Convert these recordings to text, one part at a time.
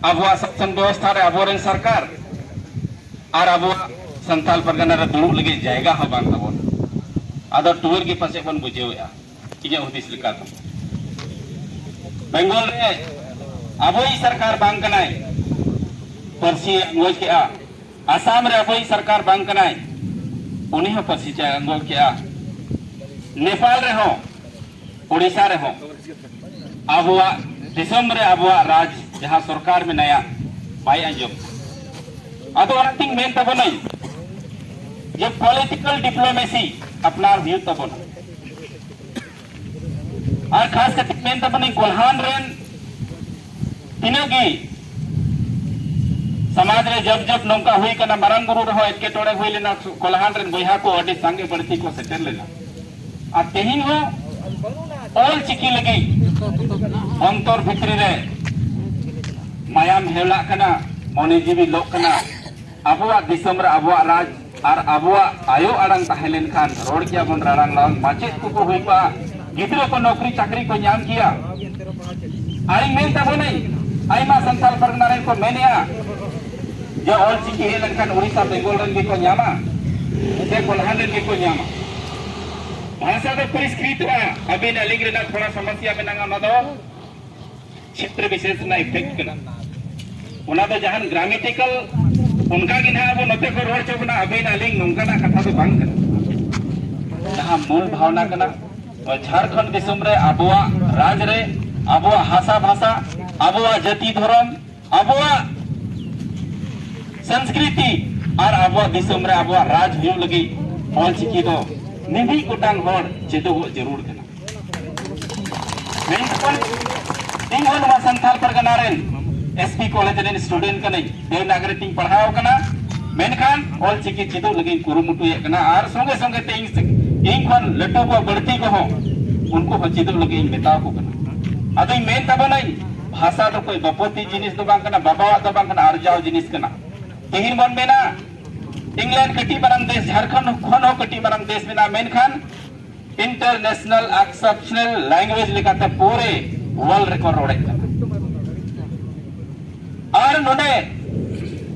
अब शासन व्यवस्था रे अब सरकार और अब संताल परगना रे दुड़ुब लगे जायगा हो बांग तबन आदर टूर के पासे बन बुझेया इया हुदिस लिका तो बेंगल रे अबोई सरकार बांग कनाय परसी अंगोज के आ आसाम रे अबोई सरकार बांग कनाय उन्हीं हो परसी चा अंगोज के आ नेपाल रे हो उड़ीसा रे हो अबुआ दिसम रे अबुआ राज जहां सरकार में नया बाय अंजम अदो अनतिंग मेन तबनई ये पॉलिटिकल डिप्लोमेसी अपना व्यू तबन और खास करके मेन तबनई कोल्हान रेन तिनगी समाज रे जब जब नौका हुई कना मरंग गुरु रहो एके टोड़े हुई लेना कोल्हान रेन बोया को अडी संगे बढ़ती को सेटल लेना आ तेहिन हो ऑल चिकी लगी अंतर भितरी रे मायाम हेला कना मने जीवी लोक कना अबुआ दिसम रे अबुआ राज और अबुआ आयो अड़ंग तहलेन खान रोड किया बन रांग लांग माचेत को हुई पा गिद्रो को नौकरी चाकरी को ᱧᱟᱢ किया आई मेन तब नहीं आई मा संताल परगना रे को मेनिया जो ऑल चिकी हेलन खान उड़ीसा बेंगल रन को ᱧामा से कोल्हान रन को ᱧामा भाषा तो परिष्कृत हुआ अभी अलिंग रे थोड़ा समस्या में नंगा न दो क्षेत्र विशेष ना इफेक्ट करना उना तो जहां ग्रामेटिकल उनका कि ना वो नते को रोड चोबना अभी अलिंग नंगा ना कथा तो बांग करना जहां मूल भावना करना और झारखंड दिसम रे अबुआ राज रे अबुआ भाषा भाषा अबुआ जाति धर्म अबुआ संस्कृति और अबुआ दिसम रे अबुआ राज हुई लगी ऑल चिकी तो निधि गोटांग होड़ चेदो जरूर करना मेन तपन इन होनवा संथाल परगना रेन एसपी कॉलेज रेन स्टूडेंट कने देवनागरी टिंग पढ़ाओ कना मेनखान ऑल चिकी चेदो लगी कुरुमुटु ये कना आर संगे संगे ते इन खन लटो को बढ़ती को हो उनको हो चेदो लगी मेताओ को कना अदई मेन तबनई भाषा तो कोई बपोती जिनिस दो बांग कना बाबा दो बांग कना अर्जाव जिनिस कना तेहिन बन मेना इंग्लैंड कटी बरंग देश झारखंड खन हो कटी बरंग देश में ना main Khan international exceptional language लिखाते पूरे वर्ल्ड रिकॉर्ड रोड़े और नोने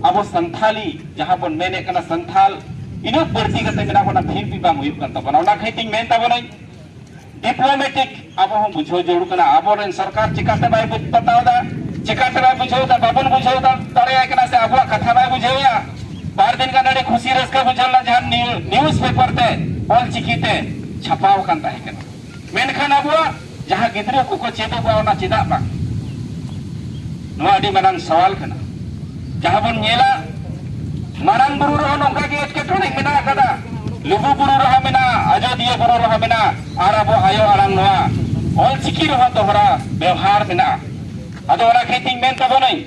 अब संथाली जहां पर मैंने कना संथाल इनो बढ़ती करते मेना कोना फिर भी बांग हुई करता बनावना खैतिंग मेन तब नहीं डिप्लोमेटिक अब हम बुझो जरूर कना अब रेन सरकार चिकाते बाय बताओदा चिकाते बाय बुझोदा बाबन बुझोदा तड़े कना से अब कथा बाय बुझेया बार दिन का नड़े खुशी रस्का बुझलना जहां न्यूज पेपर ते ऑल चिकीते छपाव कान ताहे कना मेनखान अबुआ जहां गिद्रो को चेदो बावना चिदा बा नोआ अडी मानन सवाल कना जहां बन नेला मारंग बुरु रहो नोका के एटके टोने मेना कदा लुबु बुरु रहो मेना अजोदिया बुरु रहो मेना आर अबो आयो आरंग नोआ ऑल चिकी रहो तोहरा व्यवहार मेना अदो ओना खेती मेन तबो नहीं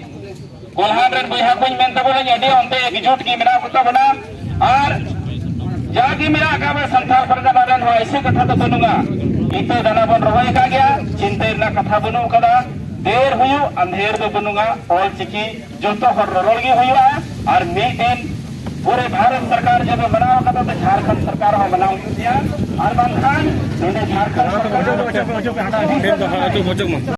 कोल्हान रेन बोया को मेन तबो नहीं अडी onte एकजुट की मेना कुत्ता बना और जागी मेरा का संथाल परगना रेन हो ऐसे कथा तो बनूंगा इतो दाना बन रोय का गया चिंता ना कथा बनू कदा देर हुयु अंधेर दो बनूंगा ऑल चिकी जो तो हर रोलगी हुआ और मी दिन पूरे भारत सरकार जब बनाओ कदा तो झारखंड सरकार हो बनाओ दिया और बंधान झारखंड सरकार